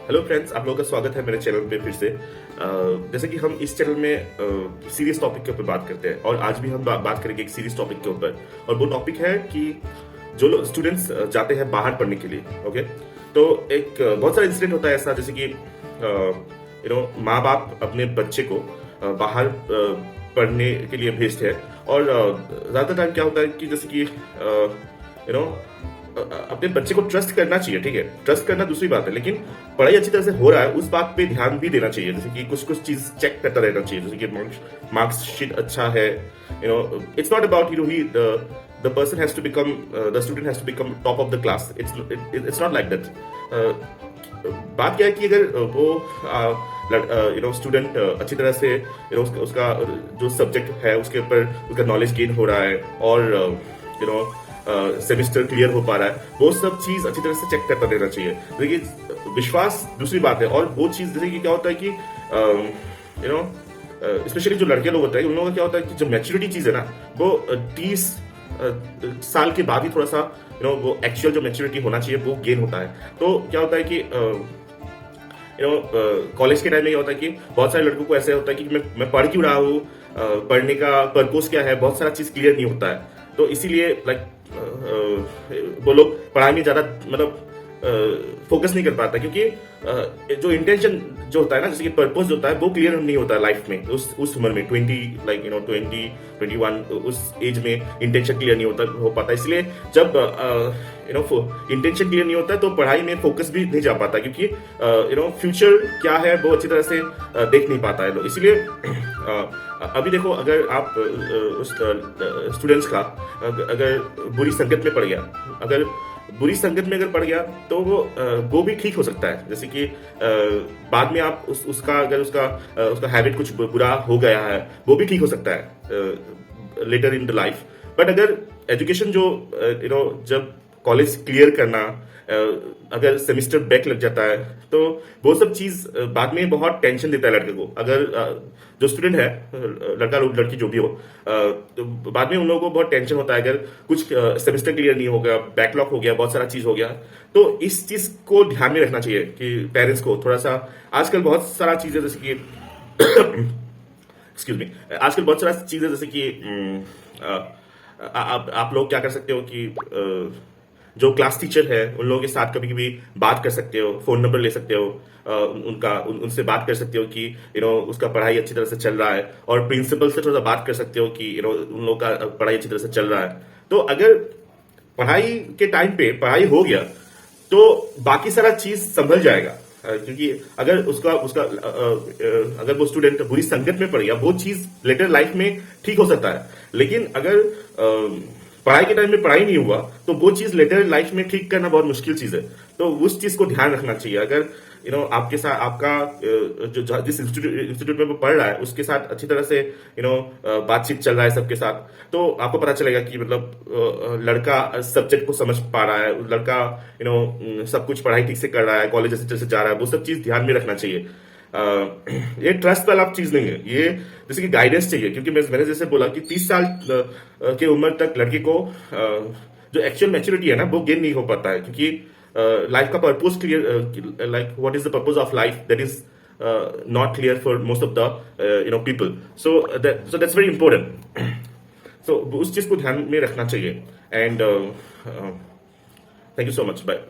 Hello friends, आप लोगों का स्वागत है मेरे चैनल पे फिर से। जैसे कि हम इस चैनल में सीरियस टॉपिक के ऊपर बात करते हैं और आज भी हम बात करेंगे एक सीरियस टॉपिक के ऊपर। और वो टॉपिक है कि जो लोग स्टूडेंट्स जाते हैं बाहर पढ़ने के लिए, ओके। तो एक बहुत सारा इंसिडेंट होता है ऐसा, जैसे कि माँ बाप अपने बच्चे को बाहर पढ़ने के लिए भेजते हैं। और ज़्यादातर टाइम क्या होता है कि जैसे कि अपने बच्चे को ट्रस्ट करना चाहिए, ठीक है। ट्रस्ट करना दूसरी बात है, लेकिन पढ़ाई अच्छी तरह से हो रहा है उस बात पे ध्यान भी देना चाहिए। जैसे कि कुछ कुछ चीज चेक करता रहना चाहिए, जैसे कि मार्क्स शीट अच्छा है। It's not about he the person has to become the student has to become top of the class. It's not like that. बात क्या है कि अगर वो स्टूडेंट अच्छी तरह से उसका जो सब्जेक्ट है उसके ऊपर उसका नॉलेज गेन हो रहा है और सेमिस्टर क्लियर हो पा रहा है, वो सब चीज अच्छी तरह से चेक करता रहना चाहिए। देखिए, विश्वास दूसरी बात है। और वो चीज जैसे कि क्या होता है कि स्पेशली जो लड़के लोग होते हैं उन लोगों का क्या होता है कि जो मैच्योरिटी चीज है ना, वो 30 साल के बाद ही थोड़ा सा वो एक्चुअल जो मैच्योरिटी होना चाहिए वो गेन होता है। तो क्या होता है कि कॉलेज के टाइम में क्या होता है कि बहुत सारे लड़कों को ऐसे होता है कि मैं पढ़ क्यों रहा हूँ, पढ़ने का पर्पस क्या है, बहुत सारा चीज क्लियर नहीं होता है। तो इसीलिए वो लोग पढ़ाई में ज्यादा फोकस नहीं कर पाता, क्योंकि जो इंटेंशन जो होता है ना, जैसे कि पर्पस जो होता है वो क्लियर नहीं होता लाइफ में। उस उम्र में 20 उस एज में इंटेंशन क्लियर नहीं हो पाता। इसलिए जब इंटेंशन क्लियर नहीं होता है तो पढ़ाई में फोकस भी नहीं जा पाता, क्योंकि फ्यूचर क्या है वो अच्छी तरह से देख नहीं पाता है लोग। इसीलिए अभी देखो, अगर आप स्टूडेंट्स का अगर बुरी संगत में पड़ गया, अगर बुरी संगत में अगर पड़ गया तो वो भी ठीक हो सकता है। जैसे कि बाद में आप उसका अगर उसका हैबिट कुछ बुरा हो गया है वो भी ठीक हो सकता है later in the life. But अगर एजुकेशन जो जब कॉलेज क्लियर करना, अगर सेमिस्टर बैक लग जाता है तो वो सब चीज बाद में बहुत टेंशन देता है लड़के को। अगर जो स्टूडेंट है, लड़का लड़की जो भी हो, तो बाद में उन लोगों को बहुत टेंशन होता है अगर कुछ सेमेस्टर क्लियर नहीं हो गया, बैकलॉग हो गया, बहुत सारा चीज हो गया। तो इस चीज को ध्यान में रखना चाहिए कि पेरेंट्स को थोड़ा सा, आजकल बहुत सारा चीजें जैसे कि एक्सक्यूज मी, आजकल बहुत सारा चीजें जैसे कि आप लोग क्या कर सकते हो कि जो क्लास टीचर है उन लोगों के साथ कभी कभी बात कर सकते हो, फोन नंबर ले सकते हो, उनसे बात कर सकते हो कि उसका पढ़ाई अच्छी तरह से चल रहा है। और प्रिंसिपल से थोड़ा सा बात कर सकते हो कि उन लोगों का पढ़ाई अच्छी तरह से चल रहा है। तो अगर पढ़ाई के टाइम पे पढ़ाई हो गया तो बाकी सारा चीज संभल जाएगा। क्योंकि अगर अगर वो स्टूडेंट बुरी संगत में पड़ गया, वो चीज लेटर लाइफ में ठीक हो सकता है। लेकिन अगर पढ़ाई के टाइम में पढ़ाई नहीं हुआ तो वो चीज लेटर लाइफ में ठीक करना बहुत मुश्किल चीज है। तो उस चीज को ध्यान रखना चाहिए। अगर आपके साथ आपका जो जिस इंस्टीट्यूट में वो पढ़ रहा है उसके साथ अच्छी तरह से बातचीत चल रहा है सबके साथ, तो आपको पता चलेगा कि मतलब लड़का सब्जेक्ट को समझ पा रहा है, लड़का सब कुछ पढ़ाई ठीक से कर रहा है, कॉलेज अच्छी तरह से जा रहा है। वो सब चीज ध्यान में रखना चाहिए। ये ट्रस्ट वाला चीज नहीं है, ये जैसे कि गाइडेंस चाहिए। क्योंकि मैंने जैसे बोला कि 30 साल के उम्र तक लड़के को जो एक्चुअल मैच्योरिटी है ना वो गेन नहीं हो पाता है, क्योंकि लाइफ का purpose clear, like what is the purpose of life, that is not clear for most of the people. So that's very important. So उस चीज को ध्यान में रखना चाहिए। And thank you so much, bye.